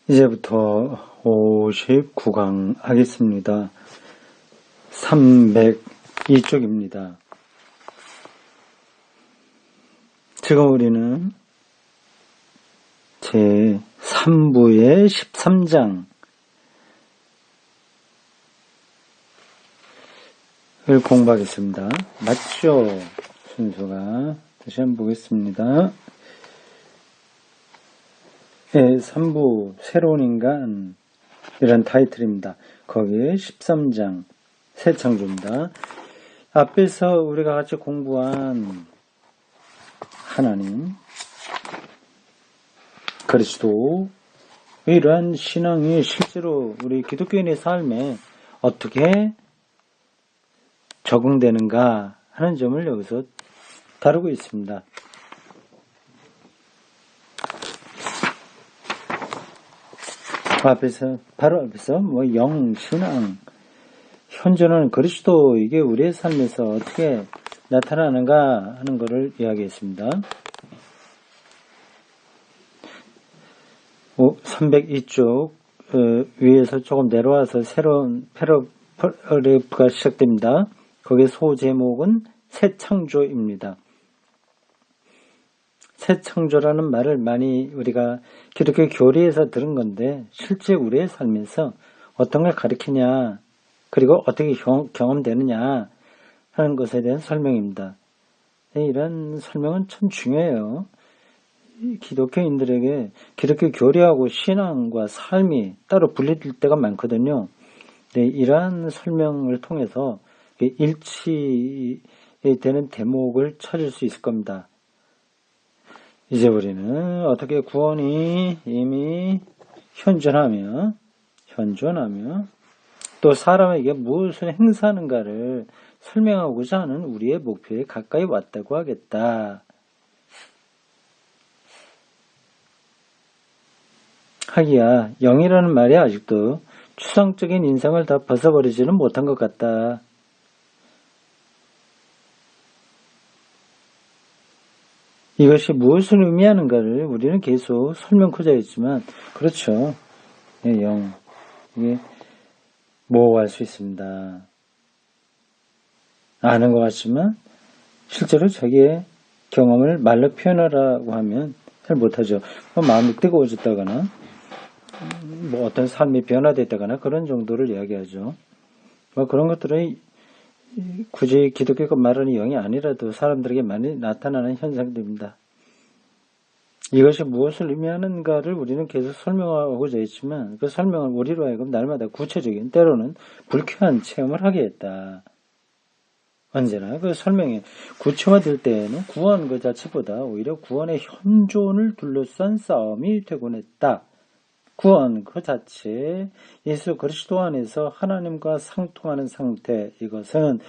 이제부터 59강 하겠습니다. 302쪽입니다. 지금 우리는 제 3부의 13장을 공부하겠습니다. 맞죠? 순서가 다시 한번 보겠습니다. 네, 3부 새로운 인간 이런 타이틀입니다. 거기에 13장 새 창조입니다. 앞에서 우리가 같이 공부한 하나님, 그리스도 이러한 신앙이 실제로 우리 기독교인의 삶에 어떻게 적응되는가 하는 점을 여기서 다루고 있습니다. 바로 앞에서 영신앙, 현존하는 그리스도, 이게 우리의 삶에서 어떻게 나타나는가 하는 것을 이야기했습니다. 302쪽 위에서 조금 내려와서 새로운 패러그래프가 시작됩니다. 거기에 소제목은 새 창조입니다. 새 창조라는 말을 많이 우리가 기독교 교리에서 들은 건데 실제 우리의 삶에서 어떤 걸 가리키냐, 그리고 어떻게 경험되느냐 하는 것에 대한 설명입니다. 이런 설명은 참 중요해요. 기독교인들에게 기독교 교리하고 신앙과 삶이 따로 분리될 때가 많거든요. 이러한 설명을 통해서 일치되는 대목을 찾을 수 있을 겁니다. 이제 우리는 어떻게 구원이 이미 현존하며 또 사람에게 무엇을 행사하는가를 설명하고자 하는 우리의 목표에 가까이 왔다고 하겠다. 하기야 영이라는 말이 아직도 추상적인 인상을 다 벗어버리지는 못한 것 같다. 이것이 무엇을 의미하는가를 우리는 계속 설명코자 했지만, 그렇죠. 영. 이게 모호할 수 있습니다. 아는 것 같지만, 실제로 자기의 경험을 말로 표현하라고 하면 잘 못하죠. 마음이 뜨거워졌다거나, 어떤 삶이 변화됐다거나 그런 정도를 이야기하죠. 그런 것들은 굳이 기독교가 말하는 영이 아니라도 사람들에게 많이 나타나는 현상들입니다. 이것이 무엇을 의미하는가를 우리는 계속 설명하고자 했지만 그 설명을 우리로 하여금 날마다 구체적인, 때로는 불쾌한 체험을 하게 했다. 언제나 그 설명이 구체화될 때에는 구원 그 자체보다 오히려 구원의 현존을 둘러싼 싸움이 되곤 했다. 구원 그 자체, 예수 그리스도 안에서 하나님과 상통하는 상태, 이것은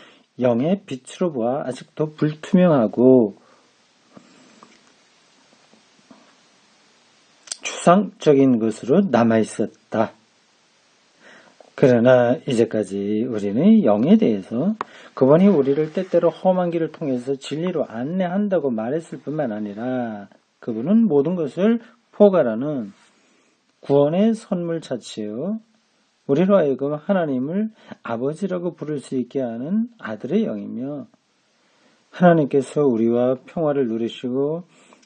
영의 빛으로 보아 아직도 불투명하고 추상적인 것으로 남아있었다. 그러나 이제까지 우리는 영에 대해서 그분이 우리를 때때로 험한 길을 통해서 진리로 안내한다고 말했을 뿐만 아니라 그분은 모든 것을 포괄하는 구원의 선물 자체요, 우리로 하여금 하나님을 아버지라고 부를 수 있게 하는 아들의 영이며, 하나님께서 우리와 평화를 누리시고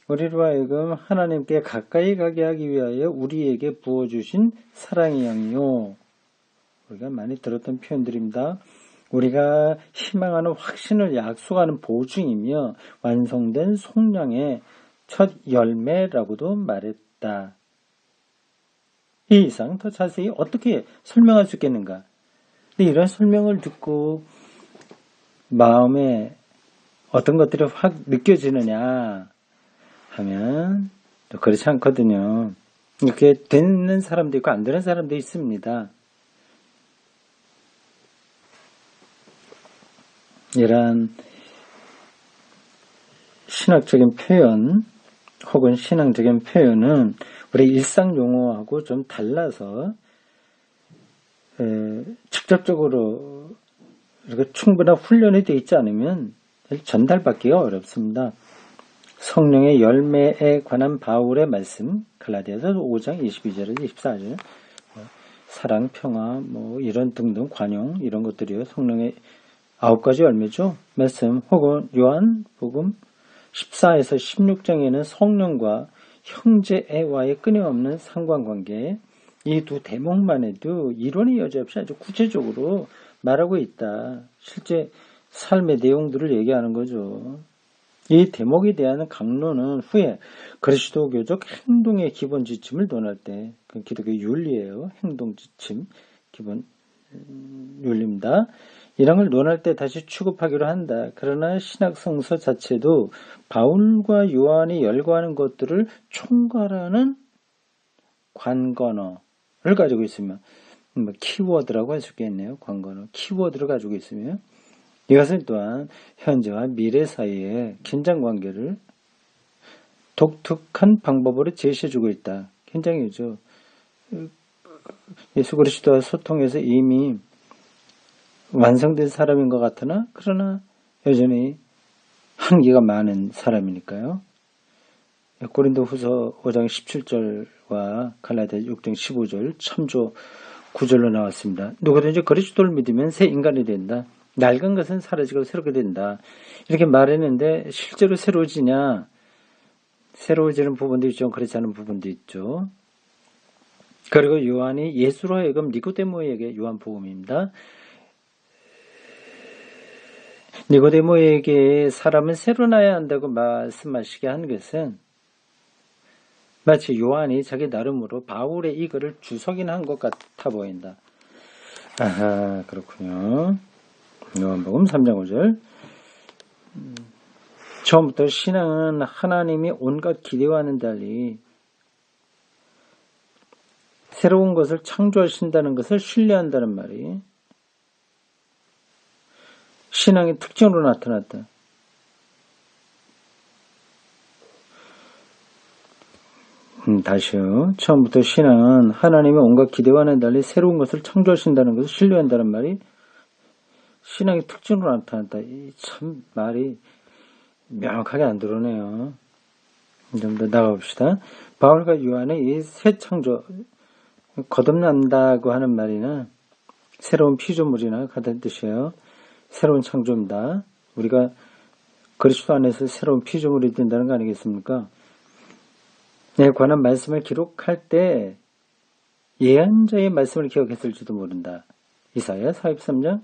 우리로 하여금 하나님께 가까이 가게 하기 위하여 우리에게 부어주신 사랑의 영이요. 우리가 많이 들었던 표현들입니다. 우리가 희망하는 확신을 약속하는 보증이며 완성된 속량의 첫 열매라고도 말했다. 이 이상 더 자세히 어떻게 설명할 수 있겠는가? 근데 이런 설명을 듣고 마음에 어떤 것들이 확 느껴지느냐 하면 또 그렇지 않거든요. 이렇게 되는 사람도 있고 안 되는 사람도 있습니다. 이러한 신학적인 표현 혹은 신앙적인 표현은 우리 일상 용어하고 좀 달라서 직접적으로 이렇게 충분한 훈련이 되어 있지 않으면 전달받기가 어렵습니다. 성령의 열매에 관한 바울의 말씀, 갈라디아서 5장 22절에서 24절, 사랑, 평화, 이런 등등 관용 이런 것들이요. 성령의 9가지 열매죠. 말씀 혹은 요한복음 14에서 16장에는 성령과 형제와의 끊임없는 상관관계, 이 두 대목만 해도 이론의 여지 없이 아주 구체적으로 말하고 있다. 실제 삶의 내용들을 얘기하는 거죠. 이 대목에 대한 강론은 후에 그리스도교적 행동의 기본 지침을 논할 때, 그 기독교 윤리예요. 행동 지침, 기본 윤리입니다. 이런 걸 논할 때 다시 취급하기로 한다. 그러나 신학 성서 자체도 바울과 요한이 열거하는 것들을 총괄하는 관건어를 가지고 있으면, 키워드라고 할 수 있겠네요. 관건어, 키워드를 가지고 있으면 이것은 또한 현재와 미래 사이의 긴장관계를 독특한 방법으로 제시해주고 있다. 굉장히죠. 예수 그리스도와 소통해서 이미 완성된 사람인 것 같으나 그러나 여전히 한계가 많은 사람이니까요. 고린도후서 5장 17절과 갈라디아 6장 15절 참조 구절로 나왔습니다. 누구든지 그리스도를 믿으면 새 인간이 된다. 낡은 것은 사라지고 새롭게 된다. 이렇게 말했는데 실제로 새로워지냐? 새로워지는 부분도 있죠. 그렇지 않은 부분도 있죠. 그리고 요한이 예수로 하여금 니고데모에게, 요한복음입니다. 니고데모에게 사람은 새로 나야 한다고 말씀하시게 한 것은 마치 요한이 자기 나름으로 바울의 이 글을 주석이나 한 것 같아 보인다. 아하, 그렇군요. 요한복음 3장 5절. 처음부터 신앙은 하나님이 온갖 기대와는 달리 새로운 것을 창조하신다는 것을 신뢰한다는 말이 신앙의 특징으로 나타났다. 다시요. 처음부터 신앙은 하나님의 온갖 기대와는 달리 새로운 것을 창조하신다는 것을 신뢰한다는 말이 신앙의 특징으로 나타났다. 참 말이 명확하게 안 들어오네요. 좀 더 나가봅시다. 바울과 요한의 이 새 창조, 거듭난다고 하는 말이나 새로운 피조물이나 같은 뜻이에요. 새로운 창조입니다. 우리가 그리스도 안에서 새로운 피조물이 된다는 거 아니겠습니까? 에 관한 말씀을 기록할 때 예언자의 말씀을 기억했을지도 모른다. 이사야 43장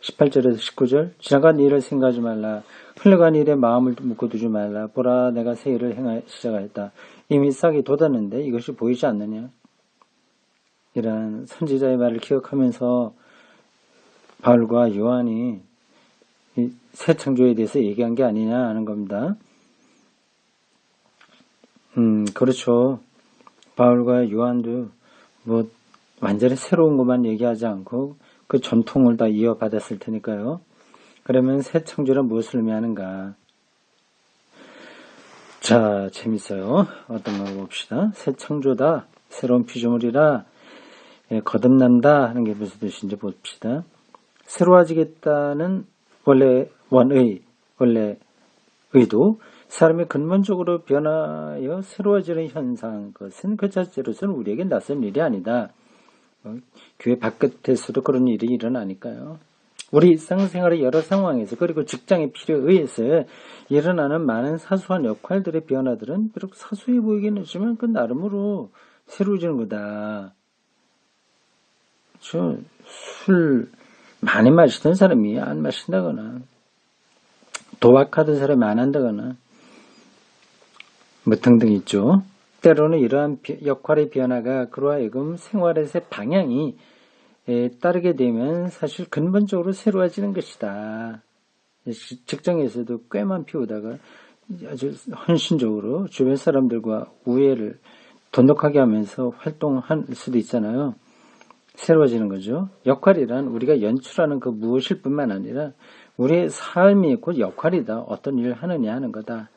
18절에서 19절. 지나간 일을 생각하지 말라. 흘러간 일에 마음을 묶어두지 말라. 보라, 내가 새 일을 시작하였다. 이미 싹이 돋았는데 이것이 보이지 않느냐. 이런 선지자의 말을 기억하면서 바울과 요한이 새 창조에 대해서 얘기한 게 아니냐 하는 겁니다. 그렇죠. 바울과 요한도 완전히 새로운 것만 얘기하지 않고 그 전통을 다 이어받았을 테니까요. 그러면 새 창조란 무엇을 의미하는가? 자, 재밌어요. 어떤 거 봅시다. 새 창조다, 새로운 피조물이라, 거듭난다 하는 게 무슨 뜻인지 봅시다. 새로워지겠다는 원래 의도, 사람이 근본적으로 변하여 새로워지는 현상, 것은 그 자체로서는 우리에게 낯선 일이 아니다. 교회 바깥에서도 그런 일이 일어나니까요. 우리 일상생활의 여러 상황에서, 그리고 직장의 필요에 의해서 일어나는 많은 사소한 역할들의 변화들은 비록 사소해 보이긴 하지만 그 나름으로 새로워지는 거다. 술 많이 마시던 사람이 안 마신다거나, 도박하던 사람이 안 한다거나, 등등 있죠. 때로는 이러한 역할의 변화가 그로 하여금 생활에서의 방향이 따르게 되면 사실 근본적으로 새로워지는 것이다. 직장에서도 꾀만 피우다가 아주 헌신적으로 주변 사람들과 우애를 돈독하게 하면서 활동할 수도 있잖아요. 새로워지는 거죠. 역할이란 우리가 연출하는 그 무엇일 뿐만 아니라 우리의 삶이 곧 역할이다. 어떤 일을 하느냐 하는 거다.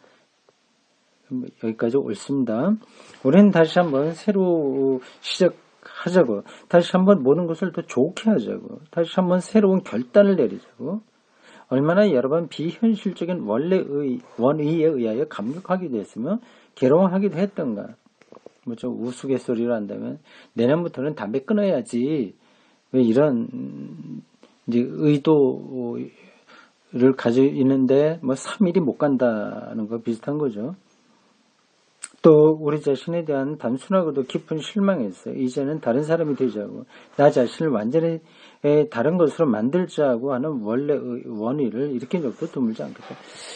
여기까지 옳습니다. 우리는 다시 한번 새로 시작하자고, 다시 한번 모든 것을 더 좋게 하자고, 다시 한번 새로운 결단을 내리자고, 얼마나 여러 번 비현실적인 원의에 의하여 감격하기도 했으며 괴로워하기도 했던가. 뭐 좀 우스갯소리로 한다면 내년부터는 담배 끊어야지. 왜 이런 이제 의도를 가지고 있는데 뭐 3일이 못 간다는 거 비슷한 거죠. 또 우리 자신에 대한 단순하고도 깊은 실망이 있어요. 이제는 다른 사람이 되자고 나 자신을 완전히 다른 것으로 만들자고 하는 원래 원의를 일으킨 적도 드물지 않겠다.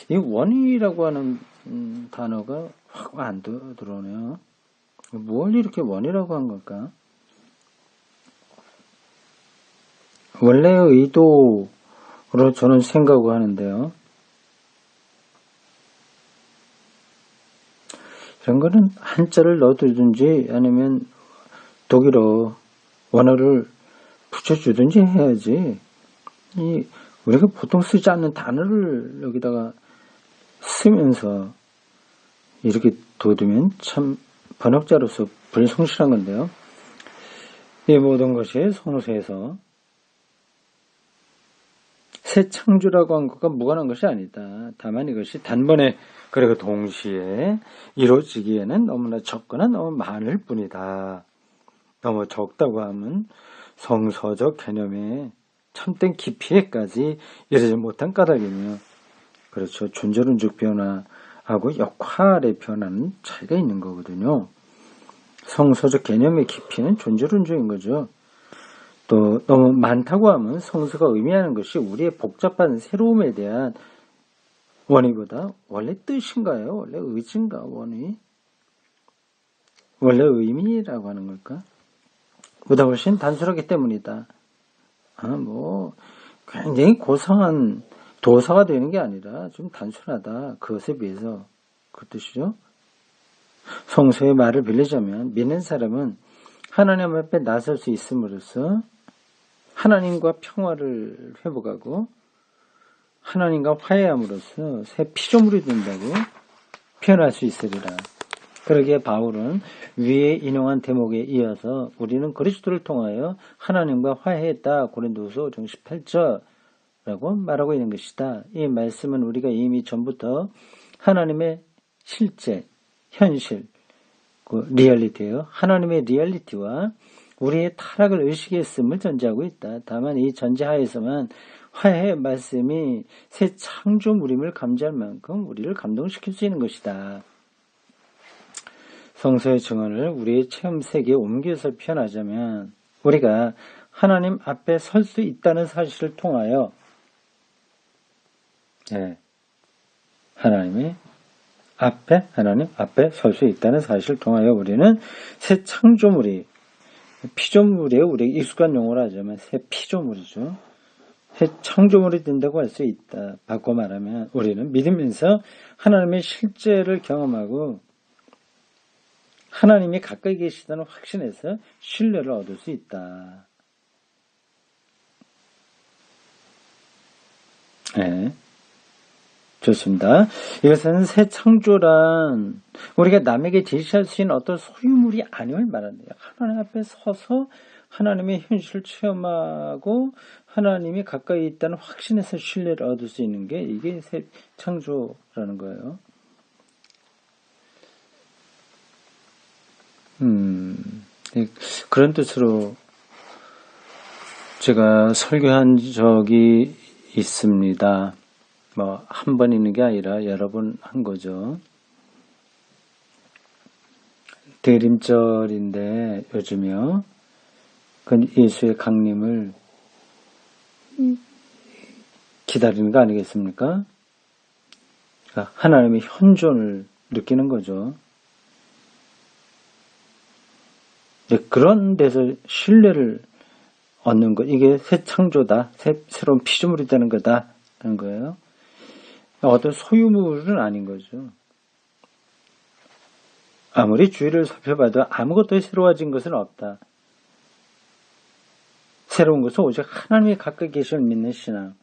이 원의라고 하는 단어가 확 안 들어오네요. 뭘 이렇게 원의라고 한 걸까? 원래의 의도로 저는 생각을 하는데요. 이런 거는 한자를 넣어두든지 아니면 독일어 원어를 붙여주든지 해야지. 우리가 보통 쓰지 않는 단어를 여기다가 쓰면서 이렇게 둬두면 참 번역자로서 불성실한 건데요. 이 모든 것이 성서에서 새 창조라고 한 것과 무관한 것이 아니다. 다만 이것이 단번에 그리고 동시에 이루어지기에는 너무나 적거나 너무 많을 뿐이다. 너무 적다고 하면 성서적 개념의 참된 깊이에까지 이르지 못한 까닭이며, 그렇죠. 존재론적 변화하고 역할의 변화는 차이가 있는 거거든요. 성서적 개념의 깊이는 존재론적인 거죠. 또 너무 많다고 하면 성서가 의미하는 것이 우리의 복잡한 새로움에 대한 원의보다 원래 뜻인가요? 원래 의지인가? 원의? 원래 의미라고 하는 걸까? 보다 훨씬 단순하기 때문이다. 굉장히 고상한 도사가 되는 게 아니라 좀 단순하다. 그것에 비해서 그 뜻이죠. 성서의 말을 빌리자면 믿는 사람은 하나님 앞에 나설 수 있음으로써 하나님과 평화를 회복하고 하나님과 화해함으로써 새 피조물이 된다고 표현할 수 있으리라. 그러기에 바울은 위에 인용한 대목에 이어서 우리는 그리스도를 통하여 하나님과 화해했다. 고린도후서 5장 18절라고 말하고 있는 것이다. 이 말씀은 우리가 이미 전부터 하나님의 실제, 현실, 리얼리티예요. 하나님의 리얼리티와 우리의 타락을 의식했음을 전제하고 있다. 다만 이 전제하에서만 화해의 말씀이 새 창조물임을 감지할 만큼 우리를 감동시킬 수 있는 것이다. 성서의 증언을 우리의 체험 세계에 옮겨서 표현하자면 우리가 하나님 앞에 설 수 있다는 사실을 통하여 하나님 앞에 설 수 있다는 사실을 통하여 우리는 새 창조물이 피조물이에요. 우리에게 익숙한 용어로 하자면 새 피조물이죠. 새 창조물이 된다고 할 수 있다. 바꿔 말하면 우리는 믿으면서 하나님의 실제를 경험하고 하나님이 가까이 계시다는 확신에서 신뢰를 얻을 수 있다. 네. 좋습니다. 이것은 새 창조란 우리가 남에게 제시할 수 있는 어떤 소유물이 아님을 말합니다. 하나님 앞에 서서 하나님의 현실을 체험하고 하나님이 가까이 있다는 확신에서 신뢰를 얻을 수 있는 게 이게 새 창조라는 거예요. 그런 뜻으로 제가 설교한 적이 있습니다. 한 번 있는 게 아니라 여러 번 한 거죠. 대림절인데 요즘이요. 그건 예수의 강림을 기다리는 거 아니겠습니까? 그러니까 하나님의 현존을 느끼는 거죠. 그런 데서 신뢰를 얻는 것, 이게 새 창조다, 새로운 피조물이 되는 거다 하는 거예요. 어떤 소유물은 아닌 거죠. 아무리 주위를 살펴봐도 아무것도 새로워진 것은 없다. 새로운 것은 오직 하나님이 가까이 계심을 믿는 신앙.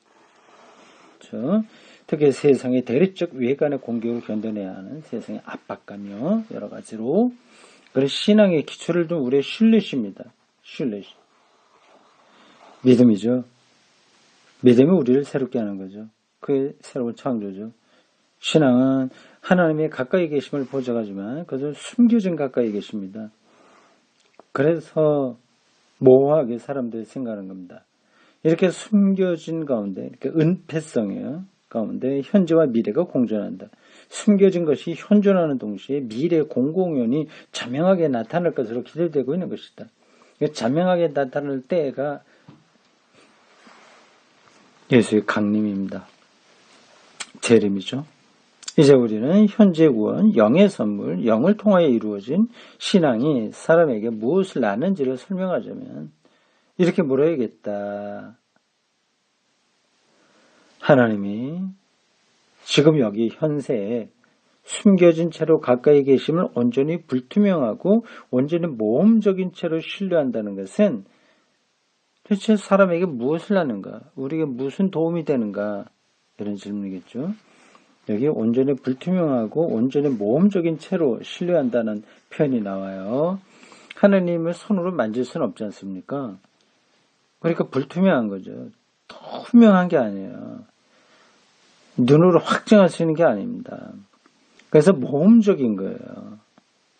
그렇죠? 특히 세상의 대립적 외관의 공격을 견뎌내야 하는 세상의 압박감이요. 여러 가지로. 그런 신앙의 기초를 둔 우리의 신뢰십니다. 믿음이죠. 믿음이 우리를 새롭게 하는 거죠. 그의 새로운 창조죠. 신앙은 하나님의 가까이 계심을 보장하지만 그것은 숨겨진 가까이 계십니다. 그래서 모호하게 사람들이 생각하는 겁니다. 이렇게 숨겨진 가운데, 이렇게 은폐성이에요. 가운데 현재와 미래가 공존한다. 숨겨진 것이 현존하는 동시에 미래의 공공연히 자명하게 나타날 것으로 기대되고 있는 것이다. 자명하게 나타날 때가 예수의 강림입니다. 재림이죠. 이제 우리는 현재 구원, 영의 선물, 영을 통하여 이루어진 신앙이 사람에게 무엇을 낳는지를 설명하자면 이렇게 물어야겠다. 하나님이 지금 여기 현세에 숨겨진 채로 가까이 계심을 온전히 불투명하고 온전히 모험적인 채로 신뢰한다는 것은 대체 사람에게 무엇을 하는가? 우리에게 무슨 도움이 되는가? 이런 질문이겠죠. 여기 온전히 불투명하고 온전히 모험적인 채로 신뢰한다는 표현이 나와요. 하나님을 손으로 만질 수는 없지 않습니까? 그러니까 불투명한 거죠. 투명한 게 아니에요. 눈으로 확증할 수 있는 게 아닙니다. 그래서 모험적인 거예요.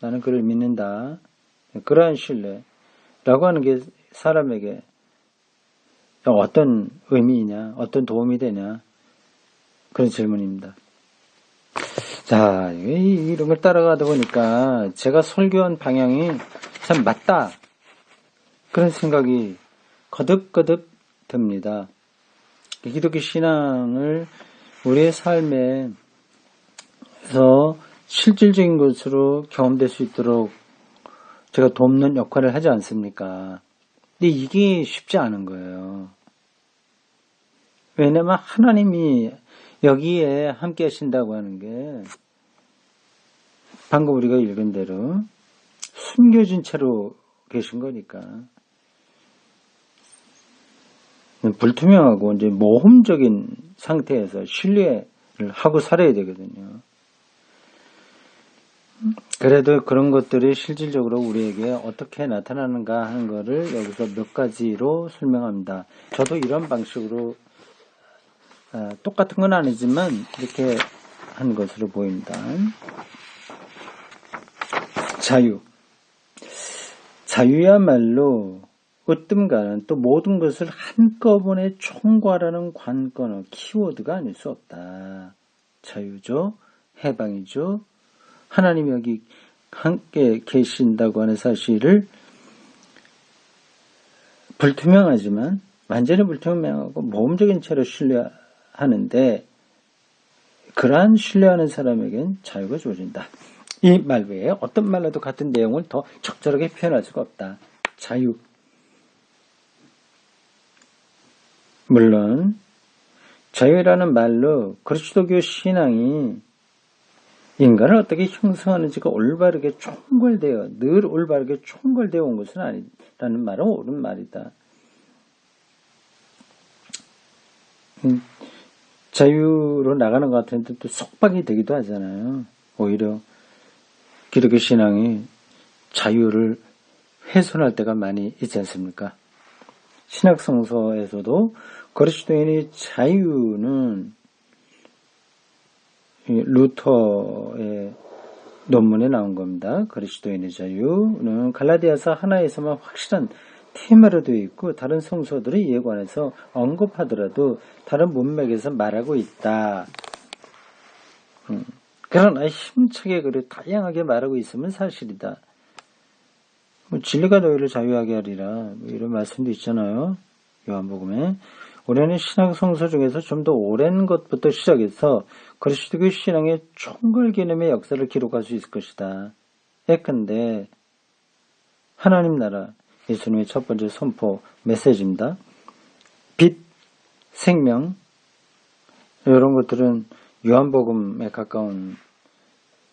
나는 그를 믿는다. 그러한 신뢰라고 하는 게 사람에게 어떤 의미이냐, 어떤 도움이 되냐, 그런 질문입니다. 자, 이런 걸 따라가다 보니까 제가 설교한 방향이 참 맞다. 그런 생각이 거듭거듭 듭니다. 기독교 신앙을 우리의 삶에서 실질적인 것으로 경험될 수 있도록 제가 돕는 역할을 하지 않습니까? 근데 이게 쉽지 않은 거예요. 왜냐면 하나님이 여기에 함께 하신다고 하는 게 방금 우리가 읽은 대로 숨겨진 채로 계신 거니까 불투명하고 이제 모험적인 상태에서 신뢰를 하고 살아야 되거든요. 그래도 그런 것들이 실질적으로 우리에게 어떻게 나타나는가 하는 것을 여기서 몇 가지로 설명합니다. 저도 이런 방식으로 똑같은 건 아니지만 이렇게 한 것으로 보입니다. 자유야말로 으뜸가는 또 모든 것을 한꺼번에 총괄하는 관건어 키워드가 아닐 수 없다. 자유죠. 해방이죠. 하나님이 여기 함께 계신다고 하는 사실을 불투명하지만 완전히 불투명하고 모험적인 채로 신뢰하는데 그러한 신뢰하는 사람에겐 자유가 주어진다. 이 말 외에 어떤 말로도 같은 내용을 더 적절하게 표현할 수가 없다. 자유. 물론 자유라는 말로 그리스도교 신앙이 인간을 어떻게 형성하는지가 올바르게 총괄되어 늘 올바르게 총괄되어 온 것은 아니라는 말은 옳은 말이다. 자유로 나가는 것 같은데 또 속박이 되기도 하잖아요. 오히려 기독교 신앙이 자유를 훼손할 때가 많이 있지 않습니까? 신약성서에서도 그리스도인의 자유는 루터의 논문에 나온 겁니다. 그리스도인의 자유는 갈라디아서 하나에서만 확실한 테마로 되어 있고 다른 성서들의 이에 관해서 언급하더라도 다른 문맥에서 말하고 있다. 그러나 힘차게 그래 다양하게 말하고 있으면 사실이다. 진리가 너희를 자유하게 하리라 이런 말씀도 있잖아요. 요한복음에. 우리는 신약 성서 중에서 좀 더 오랜 것부터 시작해서 그리스도교 신앙의 총괄 개념의 역사를 기록할 수 있을 것이다. 예컨대 하나님 나라 예수님의 첫 번째 선포 메시지입니다. 빛, 생명 이런 것들은 요한복음에 가까운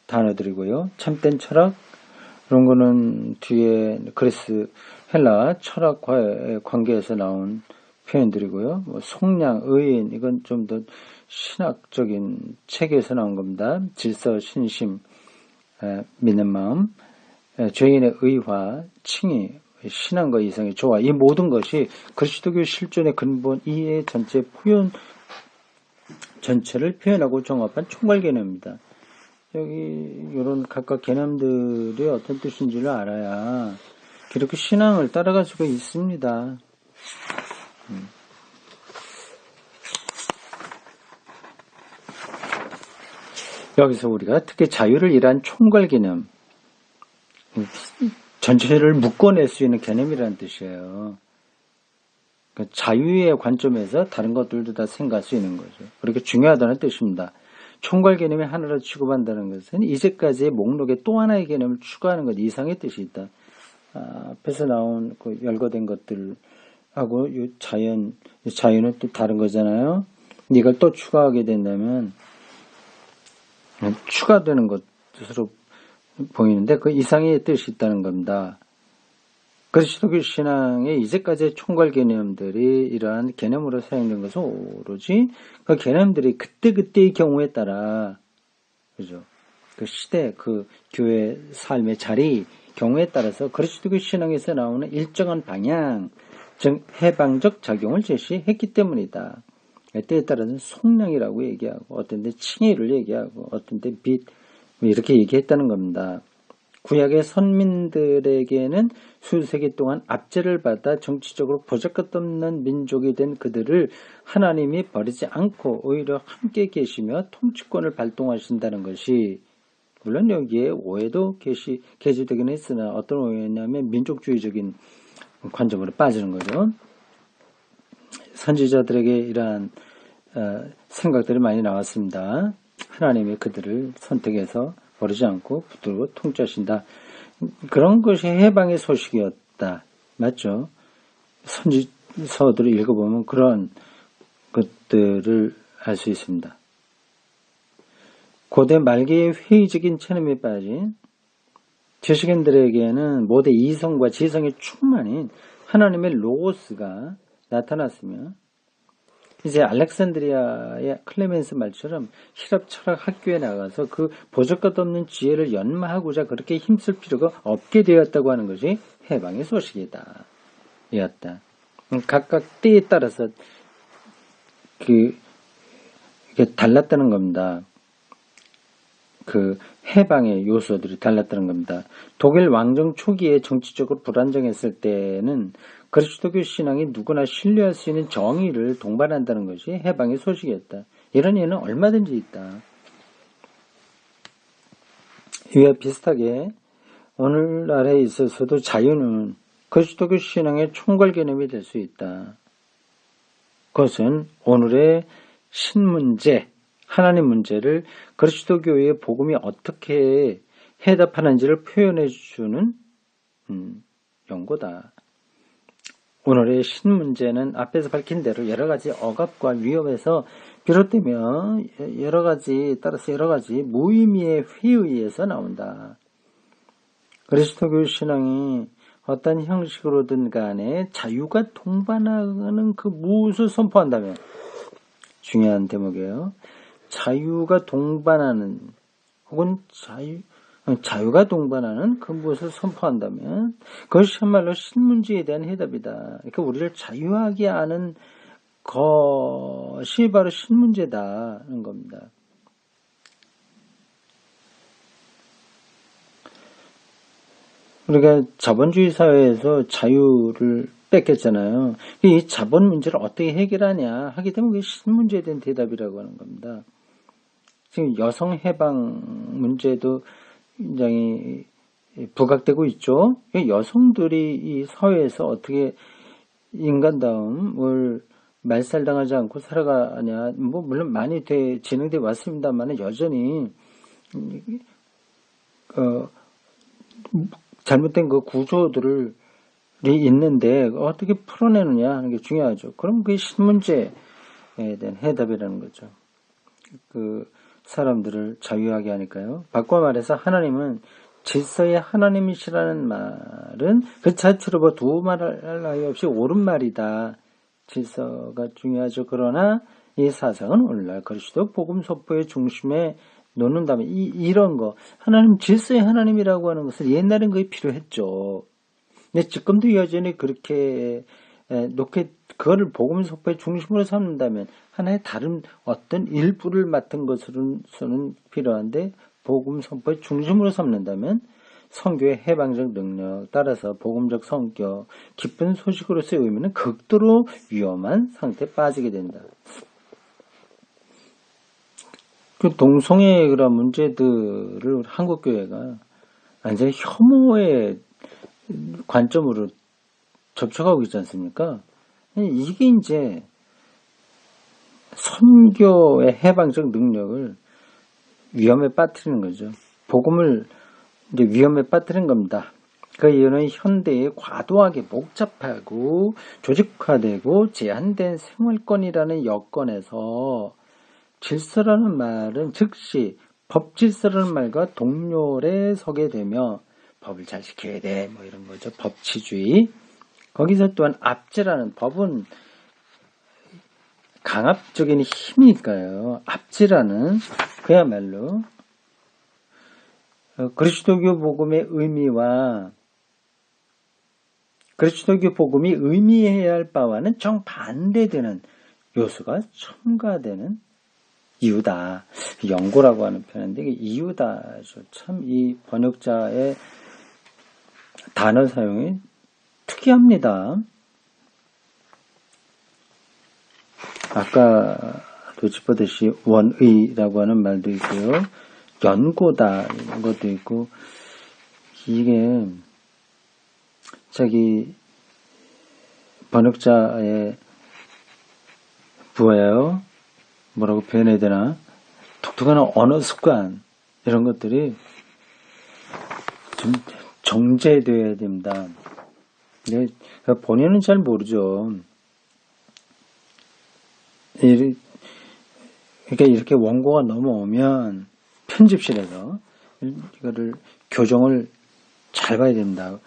단어들이고요. 참된 철학 이런 거는 뒤에 그리스 헬라 철학과의 관계에서 나온 표현들이고요. 속량, 의인 이건 좀 더 신학적인 책에서 나온 겁니다. 질서, 신심, 믿는 마음, 죄인의 의화, 칭의, 신앙과 이성의 조화 이 모든 것이 그리스도교 실존의 근본 이해 전체 전체를 표현하고 종합한 총괄 개념입니다. 여기 이런 각각 개념들이 어떤 뜻인지를 알아야 그렇게 신앙을 따라갈 수가 있습니다. 여기서 우리가 특히 자유를 이란 총괄 개념, 전체를 묶어낼 수 있는 개념이라는 뜻이에요. 그러니까 자유의 관점에서 다른 것들도 다 생각할 수 있는 거죠. 그렇게 중요하다는 뜻입니다. 총괄 개념이 하나로 취급한다는 것은 이제까지의 목록에 또 하나의 개념을 추가하는 것 이상의 뜻이 있다. 앞에서 나온 그 열거된 것들하고 자유는 또 다른 거잖아요. 이걸 또 추가하게 된다면 추가되는 것으로 보이는데 그 이상의 뜻이 있다는 겁니다. 그리스도교 신앙의 이제까지의 총괄 개념들이 이러한 개념으로 사용된 것은 오로지 그 개념들이 그때그때의 경우에 따라, 그죠? 그 시대, 그 교회 삶의 자리, 경우에 따라서 그리스도교 신앙에서 나오는 일정한 방향, 즉 해방적 작용을 제시했기 때문이다. 때에 따라서는 속량이라고 얘기하고, 어떤 데 칭의를 얘기하고, 어떤 데 빛, 이렇게 얘기했다는 겁니다. 구약의 선민들에게는 수세기 동안 압제를 받아 정치적으로 보잘것없는 민족이 된 그들을 하나님이 버리지 않고 오히려 함께 계시며 통치권을 발동하신다는 것이, 물론 여기에 오해도 게시되긴 했으나 어떤 오해냐면 민족주의적인 관점으로 빠지는 거죠. 선지자들에게 이러한 생각들이 많이 나왔습니다. 하나님이 그들을 선택해서 버리지 않고 붙들고 통치하신다. 그런 것이 해방의 소식이었다. 맞죠? 선지서들을 읽어보면 그런 것들을 알 수 있습니다. 고대 말기의 회의적인 체념에 빠진 지식인들에게는 모두 이성과 지성이 충만인 하나님의 로고스가 나타났으며, 이제 알렉산드리아의 클레멘스 말처럼 히랍 철학 학교에 나가서 그 보잘것없는 지혜를 연마하고자 그렇게 힘쓸 필요가 없게 되었다고 하는 것이 해방의 소식이다. 이었다. 각각 때에 따라서 이게 달랐다는 겁니다. 그 해방의 요소들이 달랐다는 겁니다. 독일 왕정 초기에 정치적으로 불안정했을 때는 그리스도교 신앙이 누구나 신뢰할 수 있는 정의를 동반한다는 것이 해방의 소식이었다. 이런 예는 얼마든지 있다. 이와 비슷하게 오늘날에 있어서도 자유는 그리스도교 신앙의 총괄 개념이 될 수 있다. 그것은 오늘의 신문제, 하나님 문제를 그리스도교의 복음이 어떻게 해답하는지를 표현해 주는 연고다. 오늘의 신문제는 앞에서 밝힌 대로 여러 가지 억압과 위협에서 비롯되며 따라서 여러 가지 무의미의 회의에 의해서 나온다. 그리스도교 신앙이 어떤 형식으로든 간에 자유가 동반하는 그 무엇을 선포한다면, 중요한 대목이에요. 자유가 동반하는 혹은 자유가 동반하는 그 무엇을 선포한다면 그것이야말로 신문제에 대한 해답이다. 그러니까 우리를 자유하게 하는 것이 바로 신문제다는 겁니다. 우리가 자본주의 사회에서 자유를 뺏겼잖아요. 이 자본 문제를 어떻게 해결하냐 하게 되면 그게 신문제에 대한 대답이라고 하는 겁니다. 지금 여성 해방 문제도 굉장히 부각되고 있죠. 여성들이 이 사회에서 어떻게 인간다움을 말살당하지 않고 살아가냐, 물론 많이 진행되어 왔습니다만 여전히 잘못된 그 구조들이 있는데 어떻게 풀어내느냐 하는 게 중요하죠. 그럼 그게 신문제에 대한 해답이라는 거죠. 그 사람들을 자유하게 하니까요. 바꿔 말해서 하나님은 질서의 하나님이시라는 말은 그 자체로 뭐 두말할 나위 없이 옳은 말이다. 질서가 중요하죠. 그러나 이 사상은 오늘날 그리스도 복음 선포의 중심에 놓는다면 이런 거, 하나님 질서의 하나님이라고 하는 것은 옛날엔 그게 필요했죠. 근데 지금도 여전히 그렇게 놓게 그거를 복음 선포의 중심으로 삼는다면 하나의 다른 어떤 일부를 맡은 것으로는 필요한데 복음 선포의 중심으로 삼는다면 선교의 해방적 능력, 따라서 복음적 성격, 기쁜 소식으로서의 의미는 극도로 위험한 상태에 빠지게 된다. 그 동성애의 그런 문제들을 한국교회가 완전히 혐오의 관점으로 접촉하고 있지 않습니까? 이게 이제 선교의 해방적 능력을 위험에 빠뜨리는 거죠. 복음을 이제 위험에 빠뜨린 겁니다. 그 이유는 현대에 과도하게 복잡하고 조직화되고 제한된 생활권이라는 여건에서 질서라는 말은 즉시 법질서라는 말과 동렬에 서게 되며 법을 잘 지켜야 돼 뭐 이런 거죠. 법치주의. 거기서 또한 압제라는 법은 강압적인 힘이니까요. 압제라는 그야말로 그리스도교 복음의 의미와 그리스도교 복음이 의미해야 할 바와는 정반대되는 요소가 첨가되는 이유다. 연고라고 하는 표현인데 이게 이유다. 참 이 번역자의 단어 사용이 특이합니다. 아까도 짚었듯이 원의라고 하는 말도 있고요. 연고다 이런 것도 있고 이게 자기 번역자의 뭐예요? 뭐라고 표현해야 되나? 독특한 언어 습관 이런 것들이 좀 정제되어야 됩니다. 근데 본인은 잘 모르죠. 그러니까 이렇게 원고가 넘어오면 편집실에서 이거를 교정을 잘 봐야 됩니다.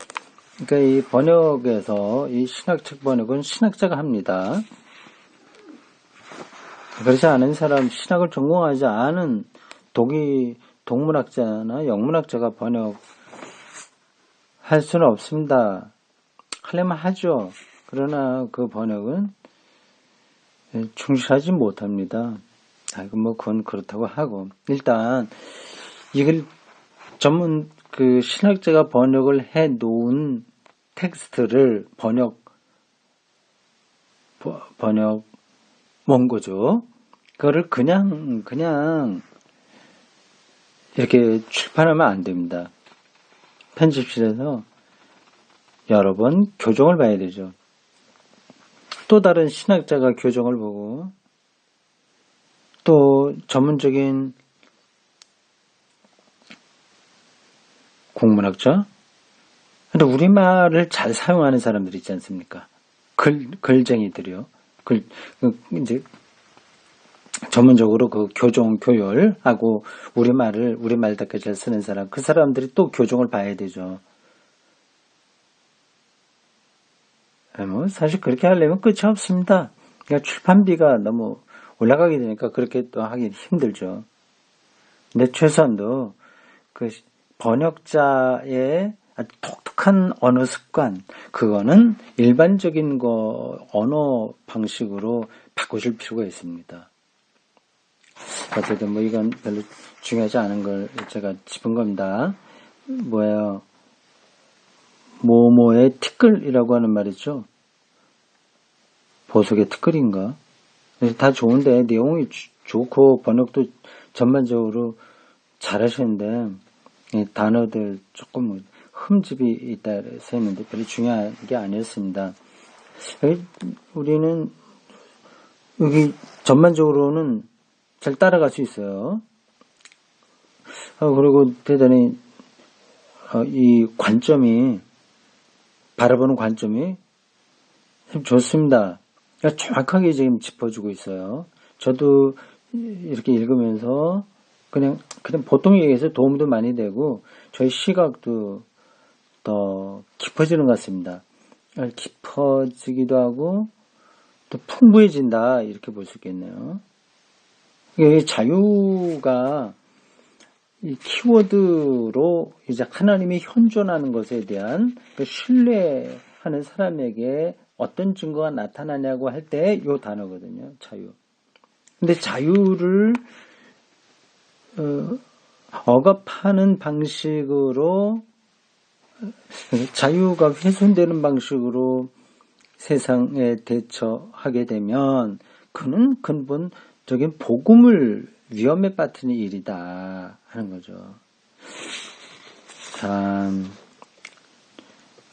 그러니까 이 번역에서 이 신학책 번역은 신학자가 합니다. 그렇지 않은 사람, 신학을 전공하지 않은 동문학자나 영문학자가 번역할 수는 없습니다. 하려면 하죠. 그러나 그 번역은 충실하지 못합니다. 그건 그렇다고 하고. 일단, 이걸 전문 신학자가 번역을 해 놓은 텍스트를 번역 원고죠. 그거를 그냥 이렇게 출판하면 안 됩니다. 편집실에서 여러 번 교정을 봐야 되죠. 또 다른 신학자가 교정을 보고 또 전문적인 국문학자? 근데 우리말을 잘 사용하는 사람들 있지 않습니까? 글쟁이들이요. 이제 전문적으로 그 교정, 교열하고 우리말답게 잘 쓰는 사람, 그 사람들이 또 교정을 봐야 되죠. 사실 그렇게 하려면 끝이 없습니다. 그러니까 출판비가 너무 올라가게 되니까 그렇게 또 하기 힘들죠. 근데 최소한도 그 번역자의 아주 독특한 언어 습관, 그거는 일반적인 언어 방식으로 바꾸실 필요가 있습니다. 어쨌든 이건 별로 중요하지 않은 걸 제가 짚은 겁니다. 뭐예요? 모모의 티끌이라고 하는 말이죠. 보석의 티끌인가? 다 좋은데 내용이 좋고 번역도 전반적으로 잘하시는데 단어들 조금 흠집이 있다 해서 했는데 별로 중요한 게 아니었습니다. 우리는 여기 전반적으로는 잘 따라갈 수 있어요. 그리고 대단히 이 관점이 바라보는 관점이 참 좋습니다. 정확하게 지금 짚어주고 있어요. 저도 이렇게 읽으면서 그냥 보통 얘기해서 도움도 많이 되고 저희 시각도 더 깊어지는 것 같습니다. 깊어지기도 하고 또 풍부해진다 이렇게 볼 수 있겠네요. 자유가 이 키워드로 이제 하나님이 현존하는 것에 대한 신뢰하는 사람에게 어떤 증거가 나타나냐고 할 때 요 단어거든요. 자유. 근데 자유를 억압하는 방식으로, 자유가 훼손되는 방식으로 세상에 대처하게 되면 그는 근본적인 복음을 위험에 빠뜨리는 일이다 하는 거죠. 참,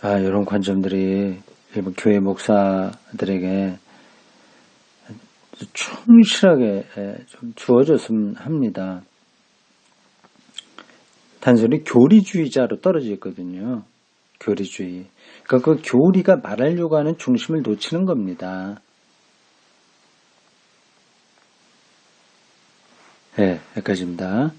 이런 관점들이 일본 교회 목사들에게 충실하게 좀 주어졌으면 합니다. 단순히 교리주의자로 떨어져 있거든요. 교리주의. 그러니까 그 교리가 말하려고 하는 중심을 놓치는 겁니다. 네, 여기까지입니다.